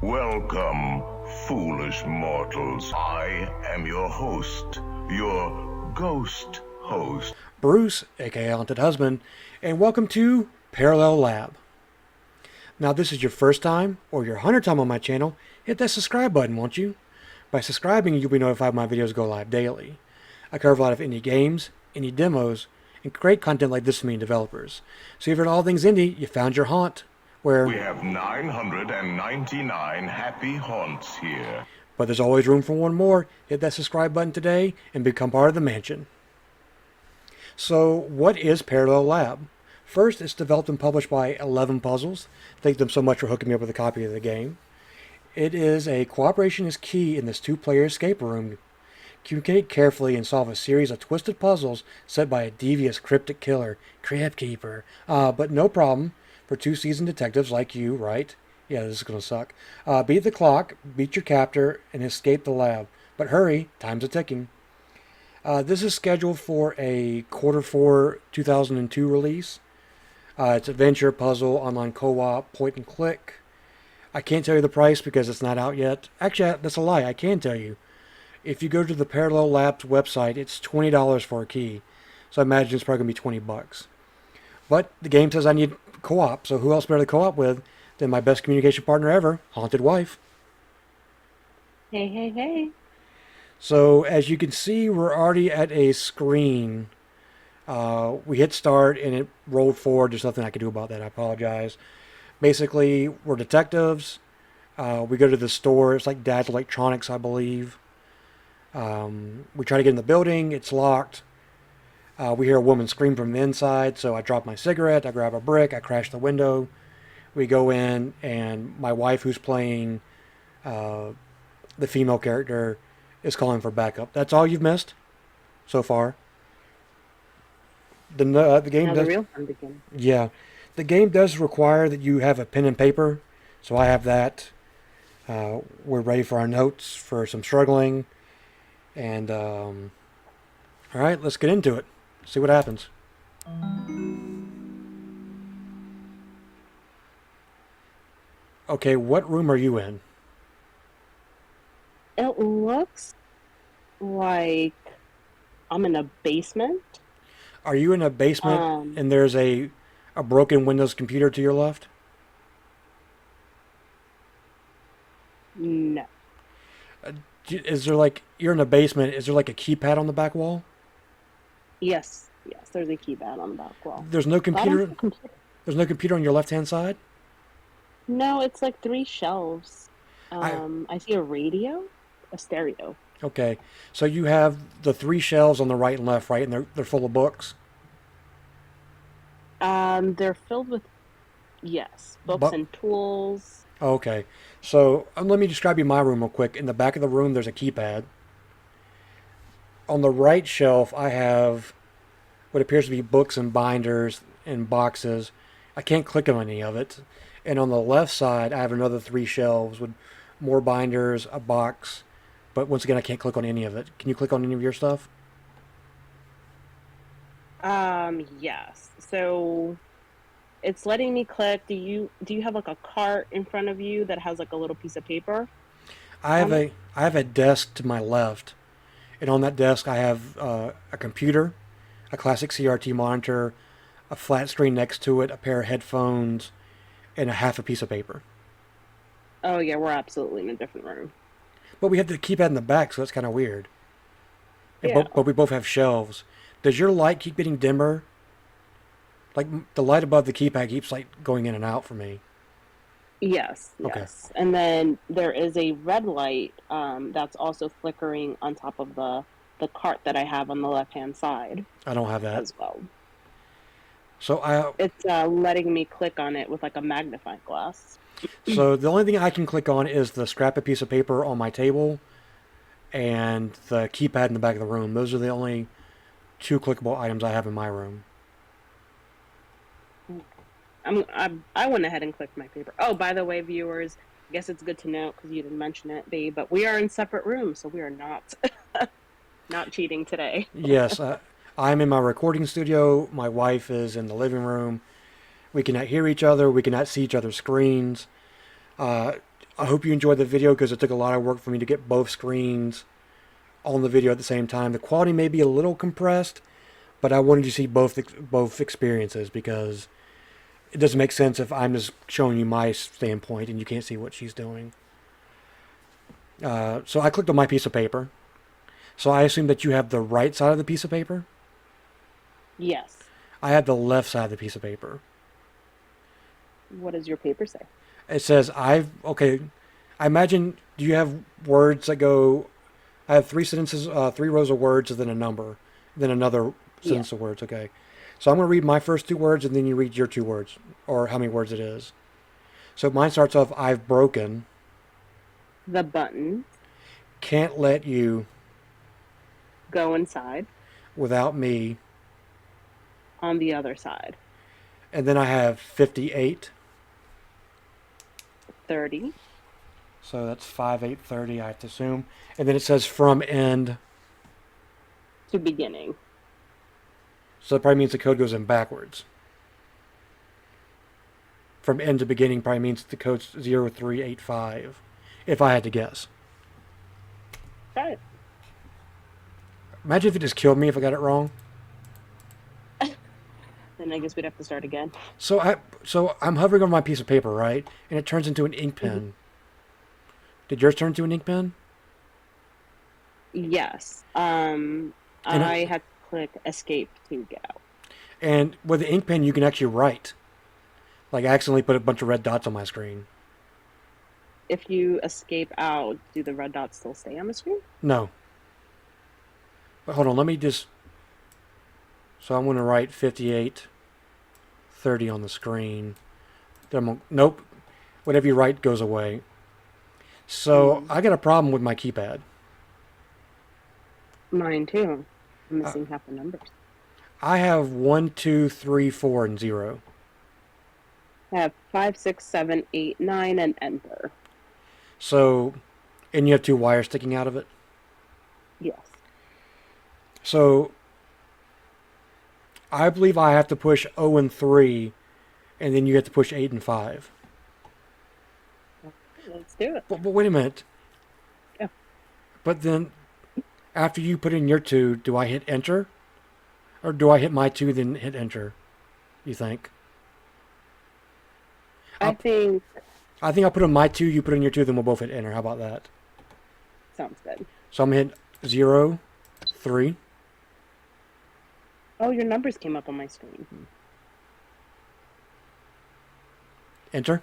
Welcome, foolish mortals. I am your host, your ghost host, Bruce, aka Haunted Husband, and welcome to Parallel Lab. Now, if this is your first time or your 100th time on my channel, hit that subscribe button, won't you? By subscribing, you'll be notified when my videos go live daily. I cover a lot of indie games, indie demos, and great content like this from indie developers. So if you're in all things indie, you found your haunt, where... We have 999 happy haunts here. But there's always room for one more. Hit that subscribe button today and become part of the mansion. So, what is Parallel Lab? First, it's developed and published by 11 Puzzles. Thank them so much for hooking me up with a copy of the game. It is a cooperation is key in this two-player escape room. Communicate carefully and solve a series of twisted puzzles set by a devious cryptic killer, Crypt Keeper. But no problem for two seasoned detectives like you, right? Yeah, this is going to suck. Beat the clock, beat your captor, and escape the lab. But hurry, time's a ticking. This is scheduled for a Q4 2002 release. It's adventure, puzzle, online co-op, point and click. I can't tell you the price because it's not out yet. Actually, that's a lie. I can tell you. If you go to the Parallel Labs website, it's $20 for a key. So I imagine it's probably going to be 20 bucks. But the game says I need co-op, so who else better to co-op with than my best communication partner ever, HauntedWife. Hey, hey, hey. So as you can see, we're already at a screen. We hit start and it rolled forward. There's nothing I can do about that. I apologize. Basically, we're detectives. We go to the store. It's like Dad's Electronics, I believe. We try to get in the building. It's locked. We hear a woman scream from the inside, so I drop my cigarette. I grab a brick. I crash the window. We go in, and my wife, who's playing the female character, is calling for backup. That's all you've missed so far. The game does. The real fun begins. Yeah, the game does require that you have a pen and paper, so I have that. We're ready for our notes for some struggling, and all right, let's get into it. See what happens. Okay, what room are you in? It looks like I'm in a basement. Are you in a basement and there's a broken Windows computer to your left? No. Is there like, you're in a basement, is there like a keypad on the back wall? Yes, there's a keypad on the back wall. There's no computer? There's no computer on your left-hand side? No, it's like 3 shelves. I see a radio, a stereo. Okay, so you have the 3 shelves on the right and left, right? And they're full of books? They're filled with, yes, books and tools. Okay, so let me describe you my room real quick. In the back of the room, there's a keypad. On the right shelf, I have what appears to be books and binders and boxes. I can't click on any of it. And on the left side, I have another 3 shelves with more binders, a box. But once again, I can't click on any of it. Can you click on any of your stuff? Yes. So it's letting me click. Do you have like a cart in front of you that has like a little piece of paper? I have a desk to my left. And on that desk, I have a computer, a classic CRT monitor, a flat screen next to it, a pair of headphones, and half a piece of paper. Oh yeah, we're absolutely in a different room. But we have the keypad in the back, so that's kind of weird. Yeah. But we both have shelves. Does your light keep getting dimmer? Like the light above the keypad keeps like going in and out for me. Yes. Okay. And then there is a red light that's also flickering on top of the cart that I have on the left-hand side. I don't have that as well. So it's letting me click on it with like a magnifying glass. So the only thing I can click on is the scrap of piece of paper on my table and the keypad in the back of the room. Those are the only 2 clickable items I have in my room. I went ahead and clicked my paper. Oh, by the way, viewers, I guess it's good to know because you didn't mention it, babe, but we are in separate rooms, so we are not cheating today. Yes, I'm in my recording studio. My wife is in the living room. We cannot hear each other. We cannot see each other's screens. I hope you enjoyed the video because it took a lot of work for me to get both screens on the video at the same time. The quality may be a little compressed, but I wanted you to see both experiences because it doesn't make sense if I'm just showing you my standpoint and you can't see what she's doing. So I clicked on my piece of paper. So I assume that you have the right side of the piece of paper? Yes. I have the left side of the piece of paper. What does your paper say? It says, okay, I imagine, do you have words that go, I have three sentences, 3 rows of words and then a number, then another sentence of words, okay. So I'm going to read my first 2 words and then you read your 2 words, or how many words it is. So mine starts off, I've broken. The button. Can't let you. Go inside. Without me. On the other side. And then I have 58. 30. So that's 5, 8, 30, I have to assume. And then it says from end. To beginning. So that probably means the code goes in backwards. From end to beginning probably means the code's 0385, if I had to guess. Try it. Imagine if it just killed me if I got it wrong. Then I guess we'd have to start again. So I'm hovering over my piece of paper, right? And it turns into an ink pen. Mm-hmm. Did yours turn into an ink pen? Yes. I had to click escape to get out. And with the ink pen, you can actually write. Like, I accidentally put a bunch of red dots on my screen. If you escape out, do the red dots still stay on the screen? No. But hold on, let me just... So I'm going to write 58, 30 on the screen. Then nope. Whatever you write goes away. So I got a problem with my keypad. Mine too. I'm missing half the numbers. I have 1, 2, 3, 4, and 0. I have 5, 6, 7, 8, 9, and enter. So, and you have 2 wires sticking out of it? Yes. So, I believe I have to push 0 and 3, and then you have to push 8 and 5. Let's do it. But wait a minute. Yeah. But then, after you put in your 2, do I hit enter? Or do I hit my 2, then hit enter? You think? I think I'll put in my 2, you put in your 2, then we'll both hit enter. How about that? Sounds good. So I'm going to hit 0, 3. Oh, your numbers came up on my screen. Enter.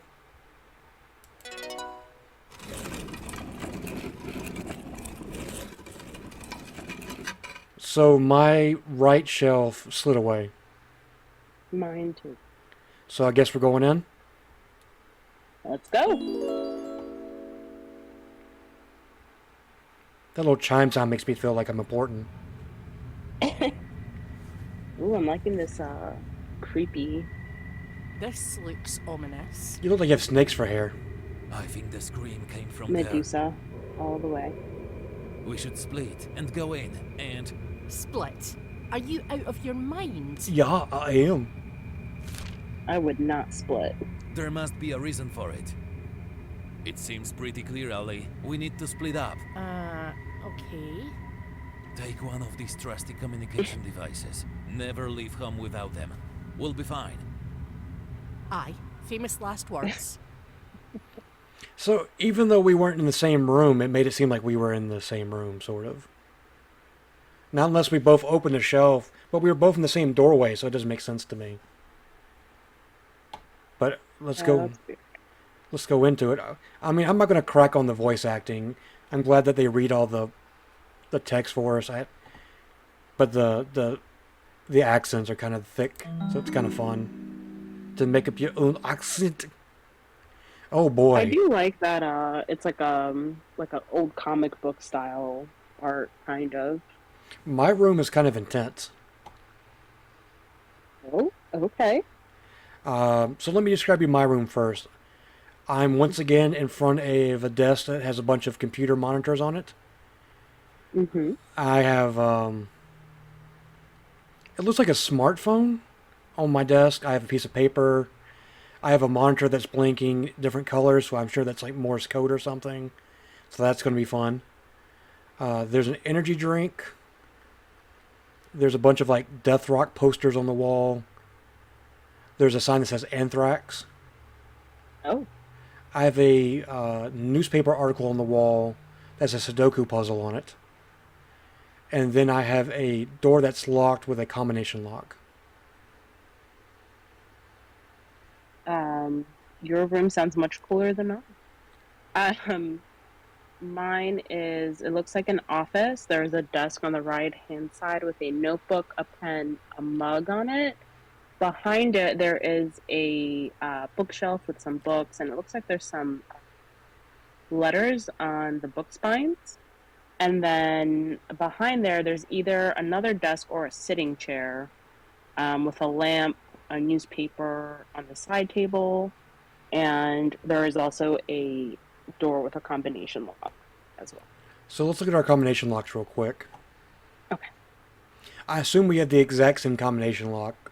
So my right shelf slid away. Mine too. So I guess we're going in? Let's go. That little chime sound makes me feel like I'm important. Ooh, I'm liking this creepy. This looks ominous. You look like you have snakes for hair. I think the scream came from Medusa, all the way. there. We should split and go in and... Split? Are you out of your mind? Yeah, I am. I would not split. There must be a reason for it. It seems pretty clear, Ali. We need to split up. Okay. Take one of these trusty communication devices. Never leave home without them. We'll be fine. Aye. Famous last words. So even though we weren't in the same room, it made it seem like we were in the same room, sort of. Not unless we both opened a shelf, but we were both in the same doorway, so it doesn't make sense to me. But let's go into it. I mean, I'm not going to crack on the voice acting. I'm glad that they read all the text for us. But the accents are kind of thick, so it's kind of fun to make up your own accent. Oh boy! I do like that. It's like an old comic book style art, kind of. My room is kind of intense. Oh, okay. So let me describe you my room first. I'm once again in front of a desk that has a bunch of computer monitors on it. Mm-hmm. I have, it looks like a smartphone on my desk. I have a piece of paper. I have a monitor that's blinking different colors, so I'm sure that's like Morse code or something. So that's going to be fun. There's an energy drink. There's a bunch of like death rock posters on the wall. There's a sign that says anthrax. Oh, I have a newspaper article on the wall that's a Sudoku puzzle on it. And then I have a door that's locked with a combination lock. your room sounds much cooler than mine. Mine is, it looks like an office. There's a desk on the right hand side with a notebook, a pen, a mug on it. Behind it, there is a bookshelf with some books, and it looks like there's some letters on the book spines. And then behind there, there's either another desk or a sitting chair with a lamp, a newspaper on the side table, and there is also a door with a combination lock as well. So let's look at our combination locks real quick. Okay. I assume we have the exact same combination lock.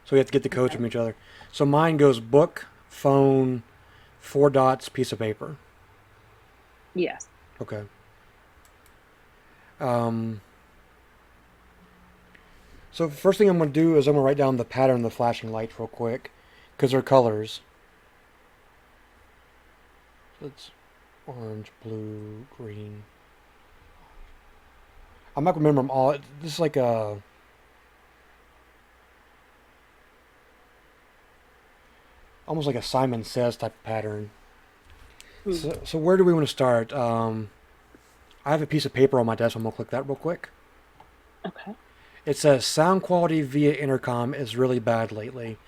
So we have to get the codes from each other. So mine goes book, phone, 4 dots, piece of paper. Yes. Okay. So first thing I'm going to do is I'm going to write down the pattern of the flashing lights real quick, because they're colors. So it's orange, blue, green. I'm not going to remember them all. This is like a... almost like a Simon Says type of pattern. So where do we want to start? I have a piece of paper on my desk. I'm going to click that real quick. Okay. It says, sound quality via intercom is really bad lately.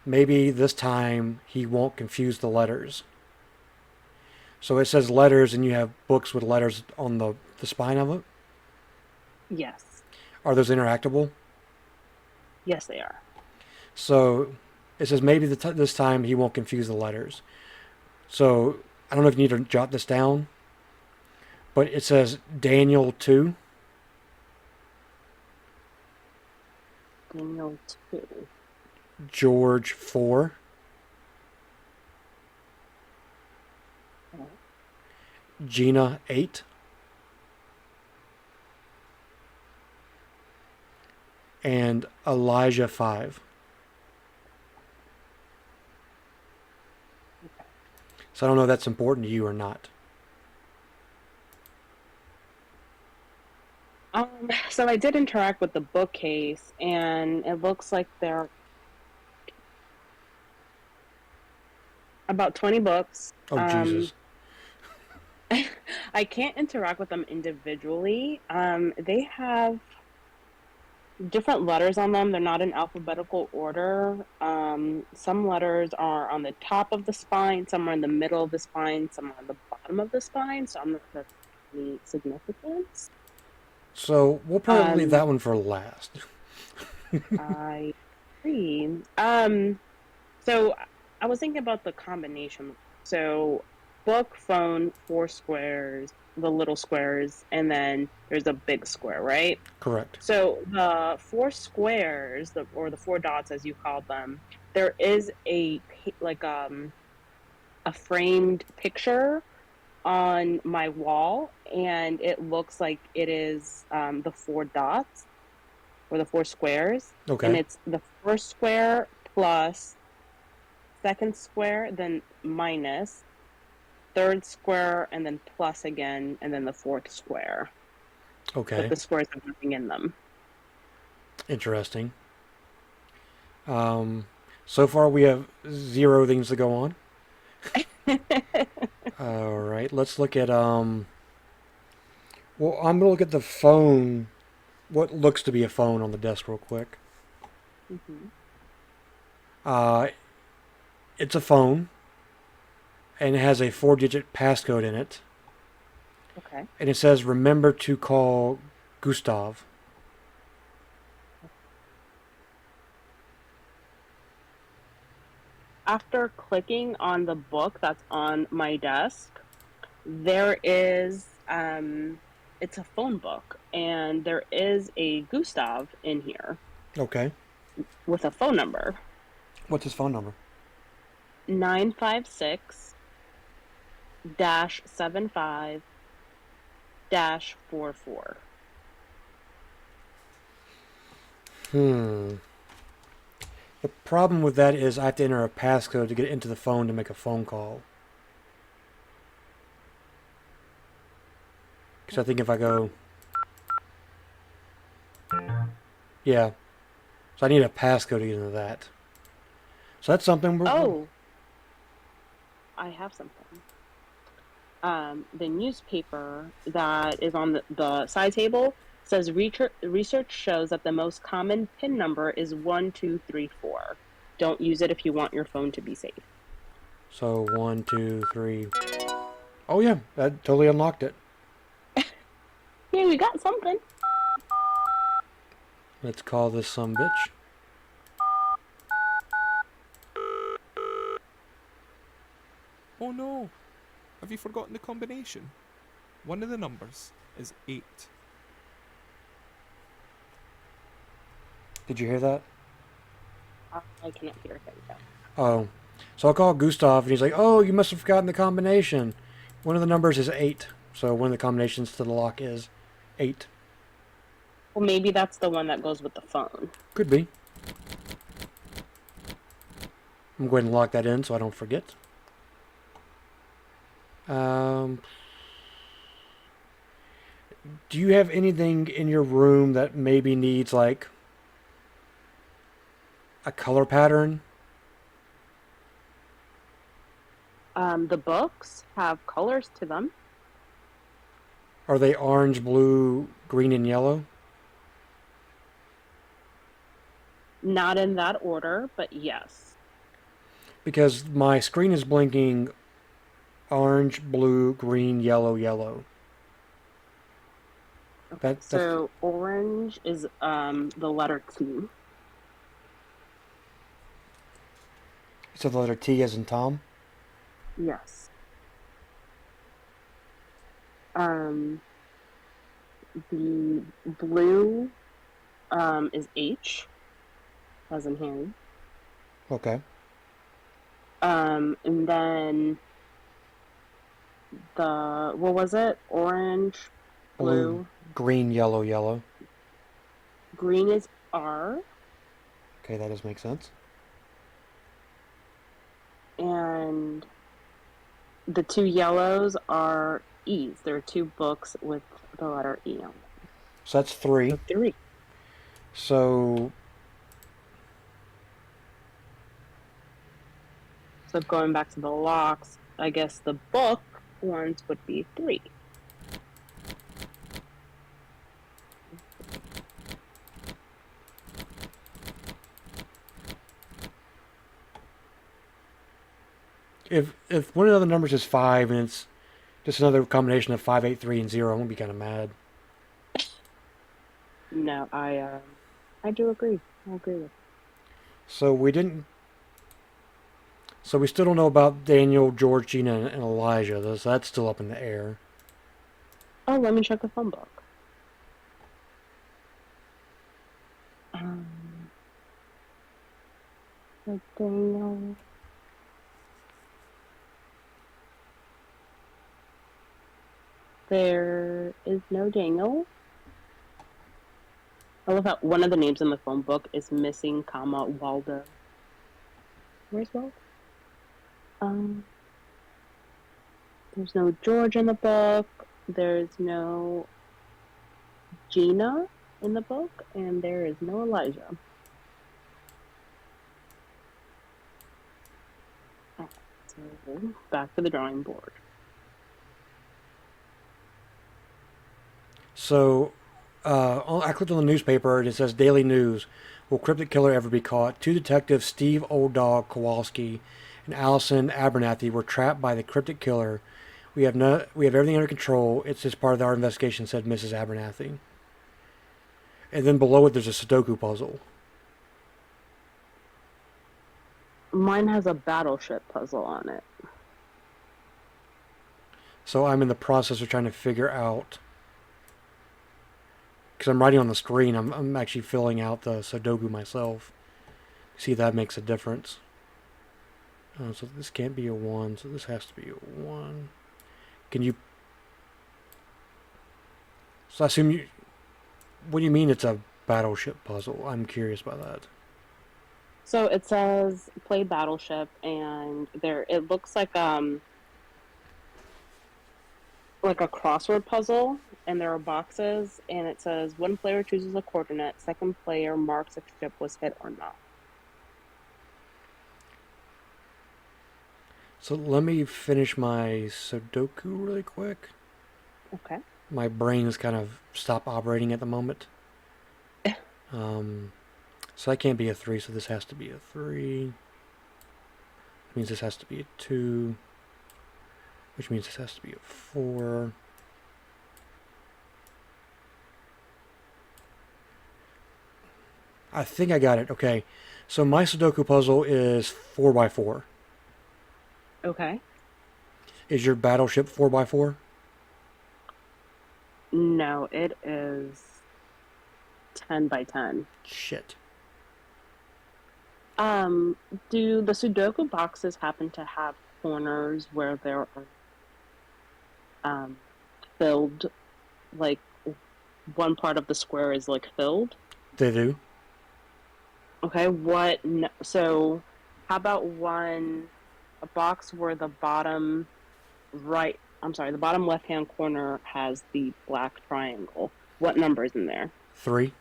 Maybe this time he won't confuse the letters. So it says letters, and you have books with letters on the spine of it. Yes. Are those interactable? Yes, they are. So it says maybe this time he won't confuse the letters. So I don't know if you need to jot this down, but it says Daniel 2. Daniel 2. George 4. Okay. Gina 8. And Elijah 5. Okay. So I don't know if that's important to you or not. So I did interact with the bookcase, and it looks like there are about 20 books. Oh, Jesus. I can't interact with them individually. They have different letters on them. They're not in alphabetical order. Some letters are on the top of the spine, some are in the middle of the spine, some are on the bottom of the spine, so I'm not sure if that's any significance. So we'll probably leave that one for last. I agree. So I was thinking about the combination. So book, phone, 4 squares, the little squares, and then there's a big square, right? Correct. So the 4 squares, or the 4 dots as you call them, there is a framed picture on my wall, and it looks like it is the 4 dots or the 4 squares. Okay. And it's the first square plus, second square, then minus, third square, and then plus again, and then the 4th square. Okay. But the squares have nothing in them. Interesting. So far we have 0 things to go on. All right, let's look at well, I'm gonna look at the phone, what looks to be a phone on the desk real quick. Mm-hmm. It's a phone, and it has a 4-digit passcode in it, Okay. and it says remember to call Gustav. After clicking on the book that's on my desk, there is it's a phone book, and there is a Gustav in here Okay. with a phone number. What's his phone number? 956 75 44. The problem with that is I have to enter a passcode to get into the phone to make a phone call. Because I think if I go... Yeah. So I need a passcode to get into that. So that's something we're... Oh, I have something. The newspaper that is on the side table says research shows that the most common PIN number is 1234. Don't use it if you want your phone to be safe. So 1, 2, 3... Oh yeah, that totally unlocked it. Yeah, we got something. Let's call this some bitch. Oh no! Have you forgotten the combination? One of the numbers is 8. Did you hear that? I cannot hear it. Oh. So I'll call Gustav and he's like, oh, you must have forgotten the combination. One of the numbers is 8. So one of the combinations to the lock is 8. Well, maybe that's the one that goes with the phone. Could be. I'm going to lock that in so I don't forget. Do you have anything in your room that maybe needs like a color pattern? The books have colors to them. Are they orange, blue, green, and yellow? Not in that order, but yes. Because my screen is blinking orange, blue, green, yellow, yellow. So orange is the letter T. So the letter T as in Tom? Yes. The blue is H, as in Harry. Okay. And then what was it? Orange, blue, green, yellow, yellow. Green is R. Okay, that does make sense. And the two yellows are E's. There are 2 books with the letter E on them. So that's 3. So 3. So Going back to the locks, I guess the book ones would be 3. if one of the numbers is 5 and it's just another combination of 5, 8, 3, and 0, I'm gonna be kind of mad. No, I do agree. I agree with. So we still don't know about Daniel, George, Gina, and Elijah. So that's still up in the air. Oh, let me check the phone book. Daniel. There is no Daniel. I love how one of the names in the phone book is missing, comma, Waldo. Where's Waldo? There's no George in the book. There's no Gina in the book, and there is no Elijah. So back to the drawing board. So I clicked on the newspaper and it says Daily News. Will Cryptic Killer ever be caught? 2 detectives, Steve Old Dog Kowalski and Allison Abernathy, were trapped by the Cryptic Killer. We have everything under control. It's just part of our investigation, said Mrs. Abernathy. And then below it, there's a Sudoku puzzle. Mine has a battleship puzzle on it. So I'm in the process of trying to figure out, because I'm writing on the screen, I'm actually filling out the Sudoku myself. See if that makes a difference. So this can't be a 1, so this has to be a 1. Can you... So I assume you... What do you mean it's a battleship puzzle? I'm curious about that. So it says play Battleship, and there it looks like a crossword puzzle, and there are boxes, and it says one player chooses a coordinate, second player marks if ship was hit or not. So let me finish my Sudoku really quick. Okay. My brain has kind of stopped operating at the moment. So that can't be a 3, so this has to be a 3. That means this has to be a 2. Which means this has to be a 4. I think I got it. Okay. So my Sudoku puzzle is 4x4. Okay. Is your battleship 4x4? No, it is 10 by 10. Shit. Do the Sudoku boxes happen to have corners where there are filled, like one part of the square is like filled? They do. Okay, so how about a box where the bottom the bottom left-hand corner has the black triangle. What number is in there? 3.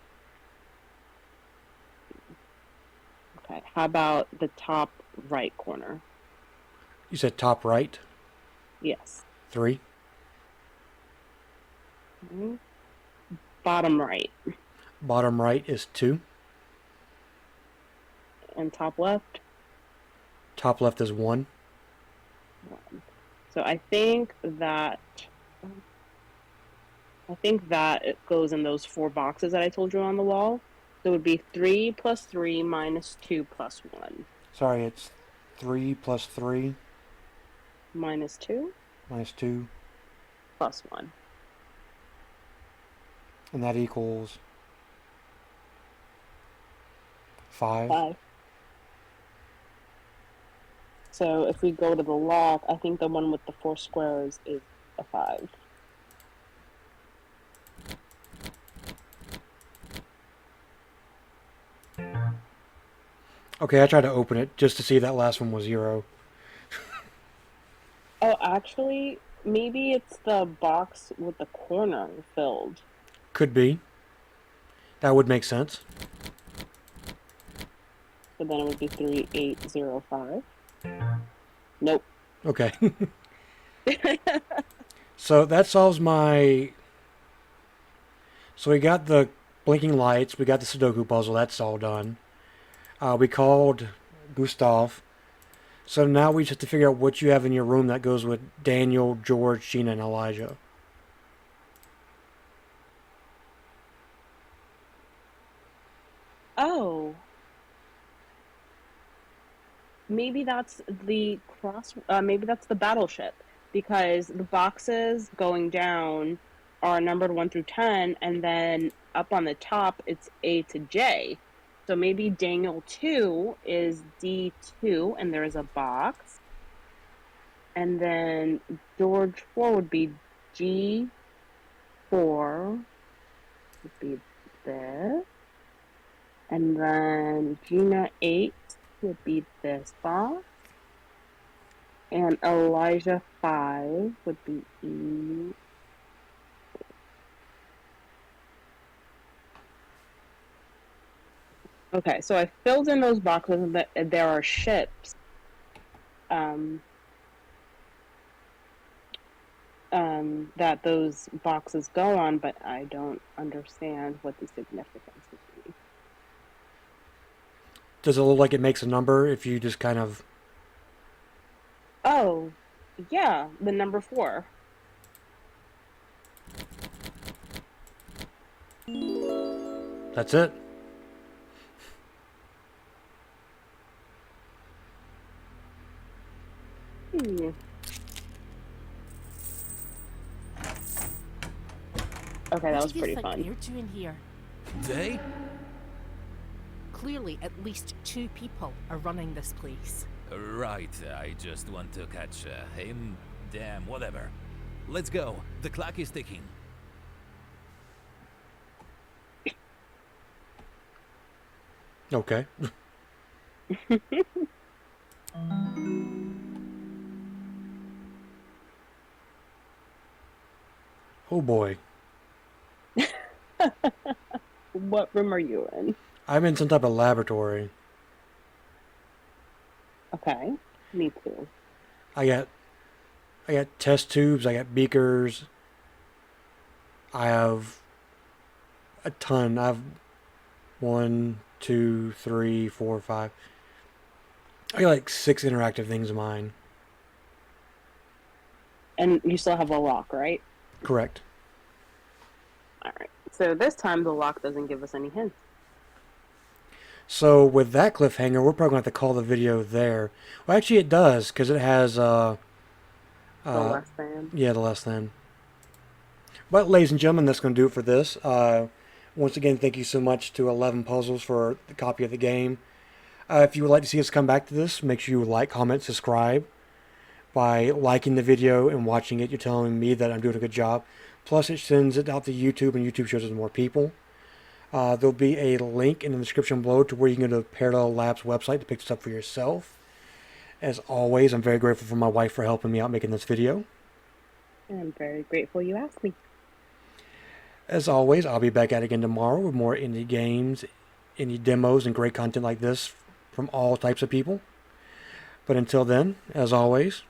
Okay, how about the top right corner? You said top right? Yes. 3. Mm-hmm. Bottom right. Bottom right is 2. And top left? Top left is 1. 1. So I think that it goes in those 4 boxes that I told you on the wall. So it would be 3 plus 3 minus 2 plus 1. Sorry, it's 3 plus 3 Minus 2 minus 2. plus 1. And that equals 5. 5. So if we go to the lock, I think the one with the 4 squares is a 5. Okay, I tried to open it just to see that last one was 0. Oh, actually, maybe it's the box with the corner filled. Could be. That would make sense. So then it would be 3805. Nope. Okay. So that solves my... So we got the blinking lights, we got the Sudoku puzzle, that's all done. We called Gustav. So now we just have to figure out what you have in your room that goes with Daniel, George, Gina, and Elijah. Oh. Maybe that's maybe that's the battleship, because the boxes going down are numbered 1 through 10, and then up on the top it's A to J. So maybe Daniel 2 is D2, and there is a box. And then George 4 would be G4, would be this. And then Gina 8 would be this box. And Elijah 5 would be E. Okay, so I filled in those boxes that there are ships that those boxes go on, but I don't understand what the significance would be. Does it look like it makes a number if you just kind of... Oh, yeah, the number 4. That's it? Okay, that was What do pretty you think fun. they're doing here? They? Clearly, at least 2 people are running this place. Right, I just want to catch him. Damn, whatever. Let's go. The clock is ticking. Okay. Oh boy. What room are you in? I'm in some type of laboratory. Okay, me too. I got test tubes, I got beakers. I have a ton. I have 1, 2, 3, 4, 5. I got like 6 interactive things in mine. And you still have a lock, right? Correct. All right. So this time the lock doesn't give us any hints. So with that cliffhanger, we're probably going to have to call the video there. Well, actually it does, because it has, The less than. yeah, the less than. But ladies and gentlemen, that's going to do it for this. Once again, thank you so much to 11 Puzzles for the copy of the game. If you would like to see us come back to this, make sure you like, comment, subscribe. By liking the video and watching it, you're telling me that I'm doing a good job. Plus, it sends it out to YouTube, and YouTube shows it to more people. There'll be a link in the description below to where you can go to Parallel Labs website to pick this up for yourself. As always, I'm very grateful for my wife for helping me out making this video. I'm very grateful you asked me. As always, I'll be back at it again tomorrow with more indie games, indie demos, and great content like this from all types of people. But until then, as always,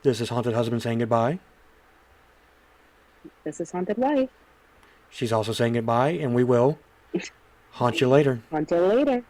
this is Haunted Husband saying goodbye. This is Haunted Wife. She's also saying goodbye, and we will haunt you later. Until later.